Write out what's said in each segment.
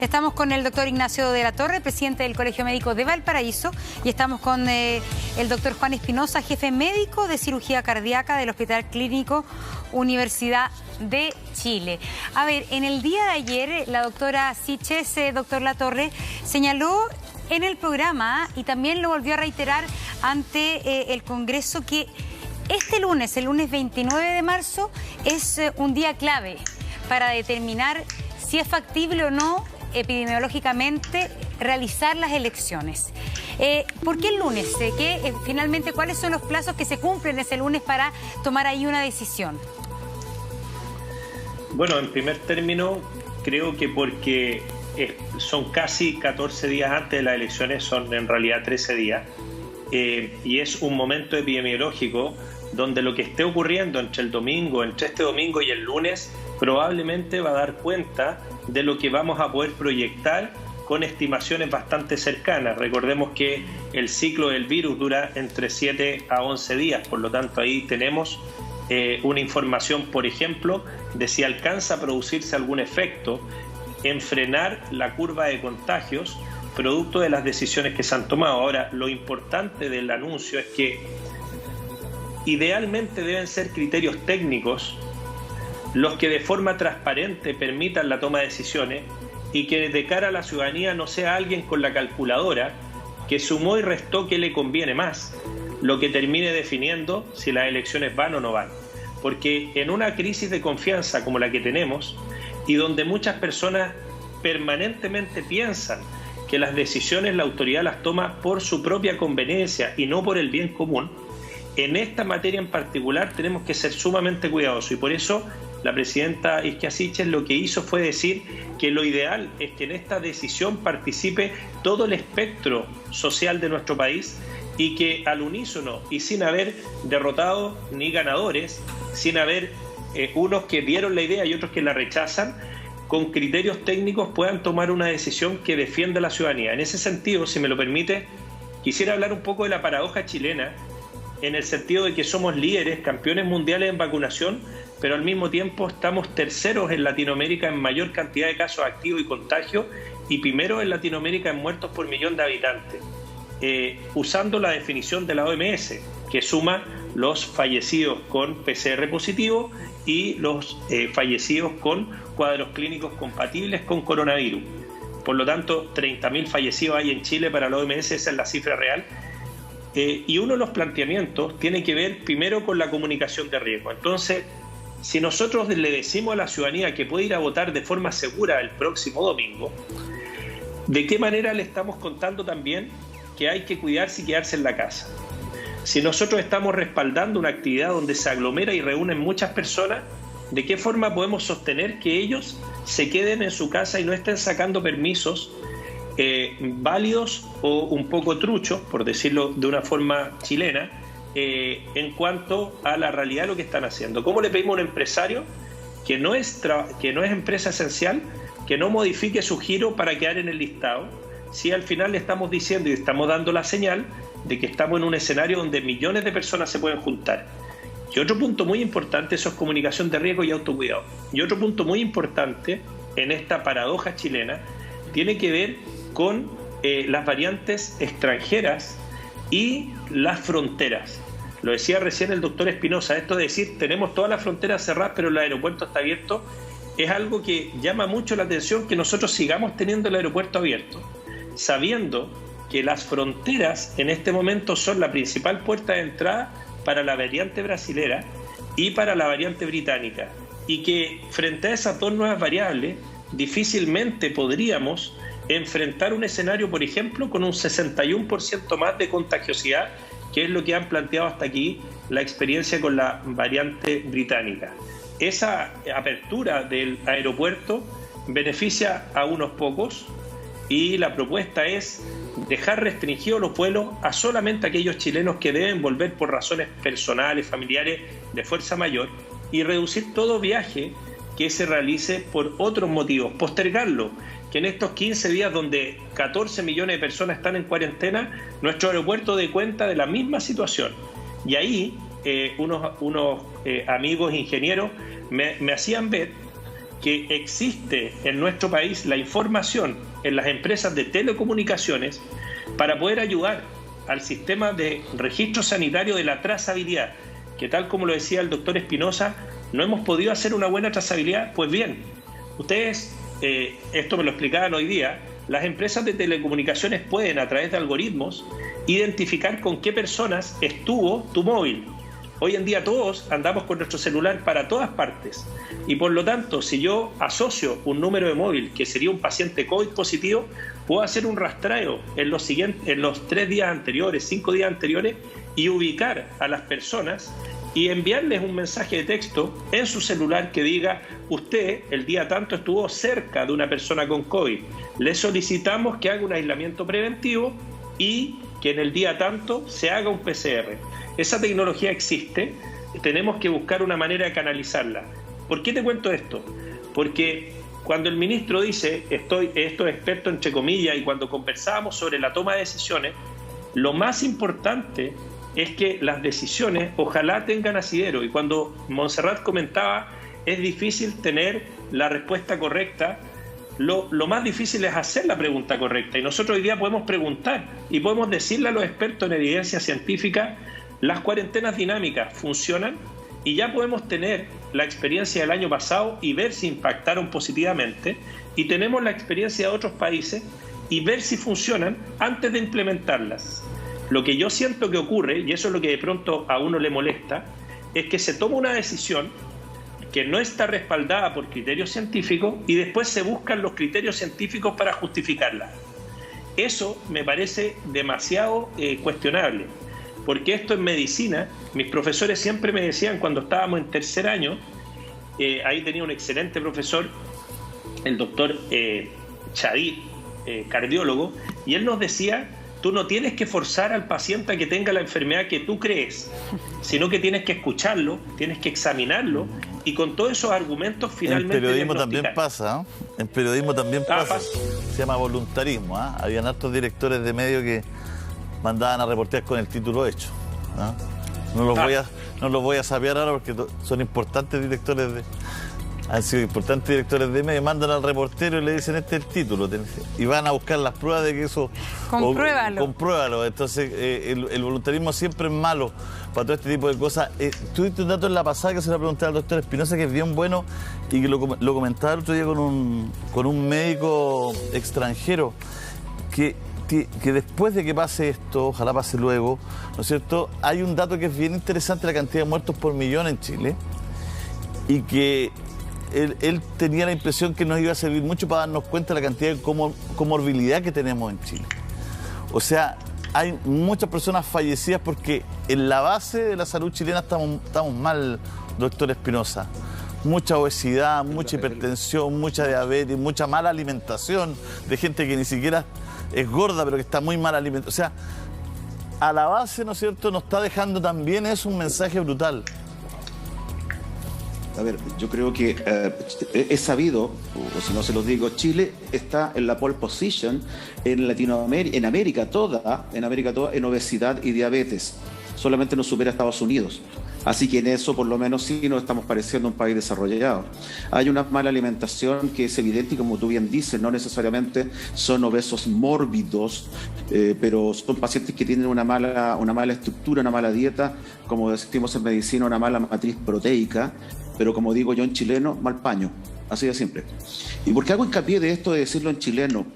Estamos con el doctor Ignacio de la Torre, presidente del Colegio Médico de Valparaíso, y estamos con el doctor Juan Espinosa, jefe médico de cirugía cardíaca del Hospital Clínico Universidad de Chile. A ver, en el día de ayer, la doctora Siches, doctor Latorre, señaló en el programa, y también lo volvió a reiterar ante el Congreso, que este lunes, el lunes 29 de marzo, es un día clave para determinar si es factible o no epidemiológicamente realizar las elecciones. ¿Por qué el lunes? Finalmente, ¿cuáles son los plazos que se cumplen ese lunes para tomar ahí una decisión? Bueno, en primer término, creo que porque son casi 14 días antes de las elecciones, son en realidad 13 días, y es un momento epidemiológico donde lo que esté ocurriendo entre este domingo y el lunes, probablemente va a dar cuenta de lo que vamos a poder proyectar con estimaciones bastante cercanas. Recordemos que el ciclo del virus dura entre 7 a 11 días, por lo tanto ahí tenemos una información, por ejemplo, de si alcanza a producirse algún efecto en frenar la curva de contagios producto de las decisiones que se han tomado. Ahora, lo importante del anuncio es que idealmente deben ser criterios técnicos los que de forma transparente permitan la toma de decisiones y que de cara a la ciudadanía no sea alguien con la calculadora que sumó y restó qué le conviene más, lo que termine definiendo si las elecciones van o no van. Porque en una crisis de confianza como la que tenemos, y donde muchas personas permanentemente piensan que las decisiones la autoridad las toma por su propia conveniencia y no por el bien común, en esta materia en particular tenemos que ser sumamente cuidadosos, y por eso la presidenta Isquia Siches lo que hizo fue decir que lo ideal es que en esta decisión participe todo el espectro social de nuestro país, y que al unísono y sin haber derrotado ni ganadores, sin haber unos que dieron la idea y otros que la rechazan, con criterios técnicos puedan tomar una decisión que defienda a la ciudadanía. En ese sentido, si me lo permite, quisiera hablar un poco de la paradoja chilena, en el sentido de que somos líderes, campeones mundiales en vacunación, pero al mismo tiempo estamos terceros en Latinoamérica en mayor cantidad de casos activos y contagios, y primeros en Latinoamérica en muertos por millón de habitantes, usando la definición de la OMS, que suma los fallecidos con PCR positivo y los fallecidos con cuadros clínicos compatibles con coronavirus. Por lo tanto, 30.000 fallecidos hay en Chile para la OMS, esa es la cifra real. Y uno de los planteamientos tiene que ver primero con la comunicación de riesgo. Entonces, si nosotros le decimos a la ciudadanía que puede ir a votar de forma segura el próximo domingo, ¿de qué manera le estamos contando también que hay que cuidarse y quedarse en la casa? Si nosotros estamos respaldando una actividad donde se aglomera y reúnen muchas personas, ¿de qué forma podemos sostener que ellos se queden en su casa y no estén sacando permisos válidos o un poco truchos, por decirlo de una forma chilena, en cuanto a la realidad de lo que están haciendo? ¿Cómo le pedimos a un empresario que no es empresa esencial que no modifique su giro para quedar en el listado, si al final le estamos diciendo y estamos dando la señal de que estamos en un escenario donde millones de personas se pueden juntar? Y otro punto muy importante, eso es comunicación de riesgo y autocuidado. Y otro punto muy importante en esta paradoja chilena tiene que ver con las variantes extranjeras y las fronteras. Lo decía recién el doctor Espinosa, esto de decir tenemos todas las fronteras cerradas pero el aeropuerto está abierto, es algo que llama mucho la atención, que nosotros sigamos teniendo el aeropuerto abierto, sabiendo que las fronteras en este momento son la principal puerta de entrada para la variante brasilera y para la variante británica, y que frente a esas dos nuevas variables difícilmente podríamos enfrentar un escenario, por ejemplo, con un 61% más de contagiosidad, que es lo que han planteado hasta aquí la experiencia con la variante británica. Esa apertura del aeropuerto beneficia a unos pocos, y la propuesta es dejar restringidos los vuelos a solamente aquellos chilenos que deben volver por razones personales, familiares, de fuerza mayor, y reducir todo viaje que se realice por otros motivos, postergarlo, que en estos 15 días donde 14 millones de personas están en cuarentena, nuestro aeropuerto dé cuenta de la misma situación. Y ahí unos amigos ingenieros me hacían ver que existe en nuestro país la información en las empresas de telecomunicaciones para poder ayudar al sistema de registro sanitario de la trazabilidad, que tal como lo decía el doctor Espinosa, no hemos podido hacer una buena trazabilidad. Pues bien, ustedes, esto me lo explicaban hoy día, las empresas de telecomunicaciones pueden, a través de algoritmos, identificar con qué personas estuvo tu móvil. Hoy en día todos andamos con nuestro celular para todas partes y por lo tanto, si yo asocio un número de móvil que sería un paciente COVID positivo, puedo hacer un rastreo en los 3 días anteriores, 5 días anteriores y ubicar a las personas y enviarles un mensaje de texto en su celular que diga: usted el día tanto estuvo cerca de una persona con COVID, le solicitamos que haga un aislamiento preventivo y que en el día tanto se haga un PCR. Esa tecnología existe, tenemos que buscar una manera de canalizarla. ¿Por qué te cuento esto? Porque cuando el ministro dice esto es experto entre comillas, y cuando conversábamos sobre la toma de decisiones, lo más importante es que las decisiones ojalá tengan asidero, y cuando Montserrat comentaba es difícil tener la respuesta correcta, lo más difícil es hacer la pregunta correcta, y nosotros hoy día podemos preguntar y podemos decirle a los expertos en evidencia científica: las cuarentenas dinámicas funcionan, y ya podemos tener la experiencia del año pasado y ver si impactaron positivamente, y tenemos la experiencia de otros países y ver si funcionan antes de implementarlas. Lo que yo siento que ocurre, y eso es lo que de pronto a uno le molesta, es que se toma una decisión que no está respaldada por criterios científicos y después se buscan los criterios científicos para justificarla. Eso me parece demasiado cuestionable, porque esto en medicina, mis profesores siempre me decían cuando estábamos en tercer año, ahí tenía un excelente profesor, el doctor Chadid, cardiólogo, y él nos decía: tú no tienes que forzar al paciente a que tenga la enfermedad que tú crees, sino que tienes que escucharlo, tienes que examinarlo y con todos esos argumentos finalmente en periodismo también pasa, ¿eh? En periodismo también pasa. Se llama voluntarismo, ¿eh? Habían hartos directores de medios que mandaban a reportear con el título hecho, ¿eh? No los voy a sapear ahora porque son importantes directores han sido importantes directores de medios, mandan al reportero y le dicen: este es el título, y van a buscar las pruebas de que eso... Compruébalo. Entonces, el voluntarismo siempre es malo para todo este tipo de cosas. Tuviste un dato en la pasada que se lo pregunté al doctor Espinosa, que es bien bueno, y que lo comentaba el otro día con un médico extranjero, que después de que pase esto, ojalá pase luego, ¿no es cierto?, hay un dato que es bien interesante: la cantidad de muertos por millón en Chile, y que él tenía la impresión que nos iba a servir mucho para darnos cuenta de la cantidad de comorbilidad que tenemos en Chile. O sea, hay muchas personas fallecidas porque en la base de la salud chilena estamos mal, doctor Espinosa. Mucha obesidad, mucha hipertensión, mucha diabetes, mucha mala alimentación, de gente que ni siquiera es gorda, pero que está muy mal alimentada. O sea, a la base, ¿no es cierto?, nos está dejando también es un mensaje brutal. A ver, yo creo que es sabido, o si no se los digo, Chile está en la pole position en Latinoamérica, en América toda, en obesidad y diabetes. Solamente nos supera Estados Unidos. Así que en eso, por lo menos, sí nos estamos pareciendo a un país desarrollado. Hay una mala alimentación que es evidente y, como tú bien dices, no necesariamente son obesos mórbidos, pero son pacientes que tienen una mala estructura, una mala dieta, como decimos en medicina, una mala matriz proteica, pero como digo yo en chileno, mal paño, así de simple. ¿Y por qué hago hincapié de esto de decirlo en chileno?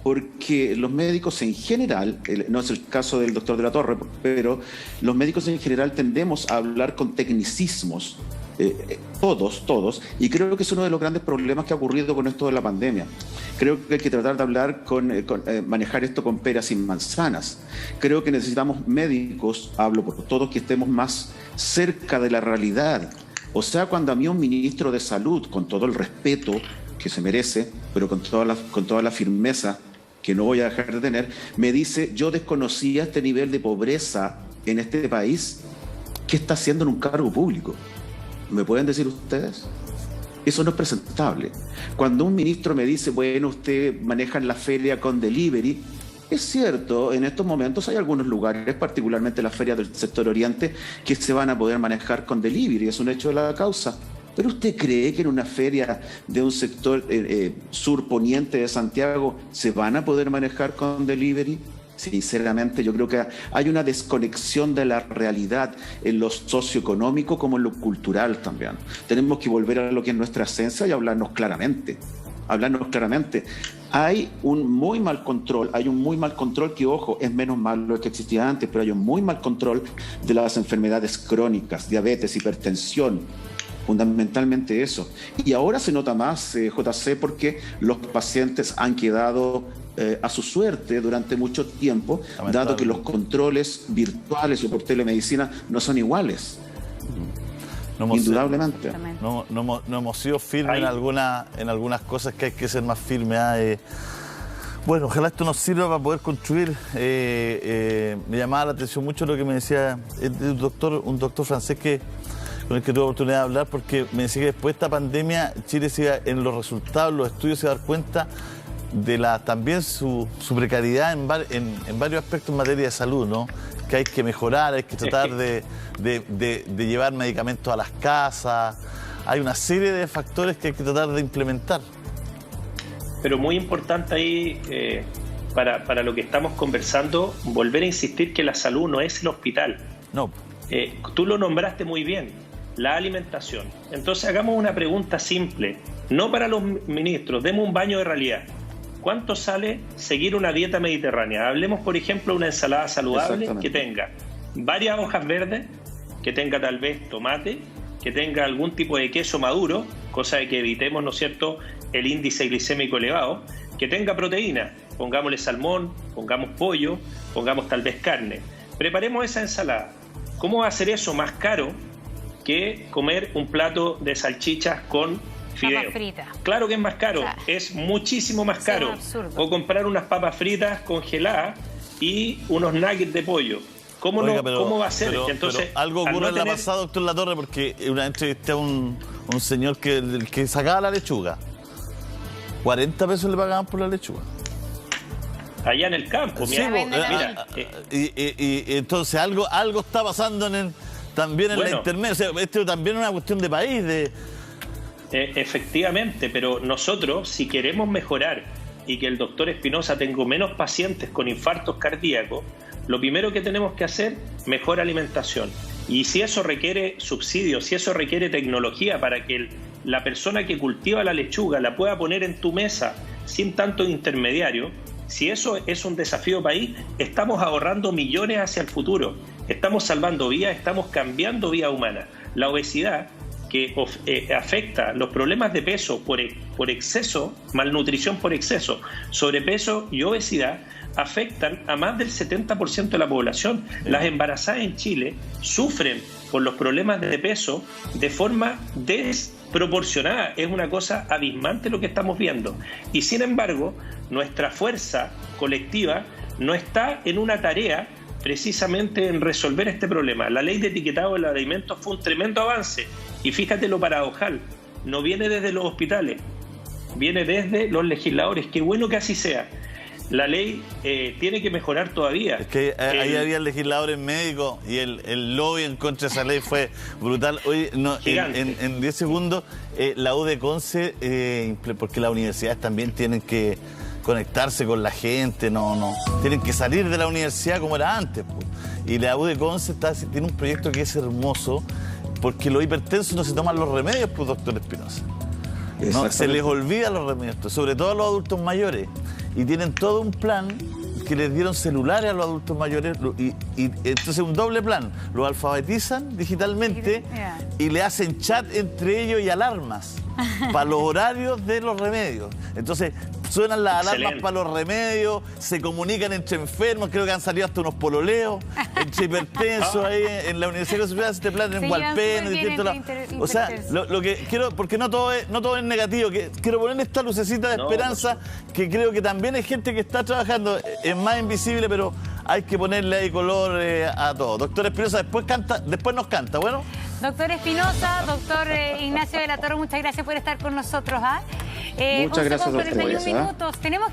Porque los médicos en general, no es el caso del doctor de la Torre, pero los médicos en general tendemos a hablar con tecnicismos, todos, y creo que es uno de los grandes problemas que ha ocurrido con esto de la pandemia. Creo que hay que tratar de hablar manejar esto con peras y manzanas. Creo que necesitamos médicos, hablo por todos, que estemos más cerca de la realidad. O sea, cuando a mí un ministro de salud, con todo el respeto que se merece, pero con toda la firmeza que no voy a dejar de tener, me dice: yo desconocía este nivel de pobreza en este país, ¿qué está haciendo en un cargo público? ¿Me pueden decir ustedes? Eso no es presentable. Cuando un ministro me dice: bueno, usted maneja la feria con delivery, es cierto, en estos momentos hay algunos lugares, particularmente las ferias del sector oriente, que se van a poder manejar con delivery, es un hecho de la causa. ¿Pero usted cree que en una feria de un sector surponiente de Santiago se van a poder manejar con delivery? Sinceramente, yo creo que hay una desconexión de la realidad en lo socioeconómico como en lo cultural también. Tenemos que volver a lo que es nuestra esencia y hablarnos claramente. Hay un muy mal control que, ojo, es menos malo que existía antes, pero hay un muy mal control de las enfermedades crónicas, diabetes, hipertensión, fundamentalmente eso. Y ahora se nota más, JC, porque los pacientes han quedado a su suerte durante mucho tiempo, dado que los controles virtuales o por telemedicina no son iguales. Indudablemente. No hemos sido firmes en algunas cosas que hay que ser más firmes. Bueno, ojalá esto nos sirva para poder construir. Me llamaba la atención mucho lo que me decía un doctor francés con el que tuve oportunidad de hablar, porque me decía que después de esta pandemia Chile en los resultados, los estudios se da cuenta de también su precariedad en varios aspectos en materia de salud, ¿no? Que hay que mejorar, hay que tratar de llevar medicamentos a las casas. Hay una serie de factores que hay que tratar de implementar. Pero muy importante ahí, para lo que estamos conversando, volver a insistir que la salud no es el hospital. No. Tú lo nombraste muy bien, la alimentación. Entonces hagamos una pregunta simple, no para los ministros, demos un baño de realidad. ¿Cuánto sale seguir una dieta mediterránea? Hablemos, por ejemplo, de una ensalada saludable que tenga varias hojas verdes, que tenga tal vez tomate, que tenga algún tipo de queso maduro, cosa de que evitemos, ¿no es cierto?, el índice glicémico elevado, que tenga proteína, pongámosle salmón, pongamos pollo, pongamos tal vez carne. Preparemos esa ensalada. ¿Cómo va a ser eso más caro que comer un plato de salchichas con fideo? Claro que es más caro, claro. Es muchísimo más caro. O comprar unas papas fritas congeladas y unos nuggets de pollo. ¿Cómo va a ser? Entonces, pero algo ocurre en la pasada, doctor Latorre, porque una vez entrevisté a un señor que sacaba la lechuga. 40 pesos le pagaban por la lechuga. Allá en el campo, mira. Y entonces algo está pasando también en la intermedia. O sea, esto también es una cuestión de país, Efectivamente, pero nosotros, si queremos mejorar y que el doctor Espinosa tenga menos pacientes con infartos cardíacos, lo primero que tenemos que hacer, mejor alimentación. Y si eso requiere subsidios, si eso requiere tecnología para que la persona que cultiva la lechuga la pueda poner en tu mesa sin tanto intermediario, si eso es un desafío país, estamos ahorrando millones hacia el futuro, estamos salvando vidas, estamos cambiando vida humana. La obesidad, que afecta los problemas de peso por exceso, malnutrición por exceso, sobrepeso y obesidad, afectan a más del 70% de la población. Las embarazadas en Chile sufren por los problemas de peso de forma desproporcionada. Es una cosa abismante lo que estamos viendo. Y sin embargo, nuestra fuerza colectiva no está en una tarea precisamente en resolver este problema. La ley de etiquetado de los alimentos fue un tremendo avance. Y fíjate lo paradojal, no viene desde los hospitales, viene desde los legisladores. Qué bueno que así sea. La ley tiene que mejorar todavía. Es que ahí había legisladores médicos y el lobby en contra de esa ley fue brutal. Hoy en 10 segundos, la U de Conce, porque las universidades también tienen que conectarse con la gente, tienen que salir de la universidad como era antes. Y la U de Conce tiene un proyecto que es hermoso, porque los hipertensos no se toman los remedios, pues, doctor Espinosa. No, se les olvidan los remedios, sobre todo a los adultos mayores. Y tienen todo un plan que les dieron celulares a los adultos mayores y entonces un doble plan. Los alfabetizan digitalmente y le hacen chat entre ellos y alarmas para los horarios de los remedios. Entonces suenan las alarmas para los remedios, se comunican entre enfermos, creo que han salido hasta unos pololeos entre hipertensos ahí en la Universidad de Concepción, este plan en Hualpén, en distintos lados. O sea, lo que quiero, porque no todo es negativo, que quiero poner esta lucecita de esperanza, que creo que también hay gente que está trabajando, es más invisible, pero hay que ponerle ahí color a todo. Doctor Espinosa, después nos canta, ¿bueno? Doctor Espinosa, doctor Ignacio de la Torre, muchas gracias por estar con nosotros. Muchas gracias a ustedes. Tenemos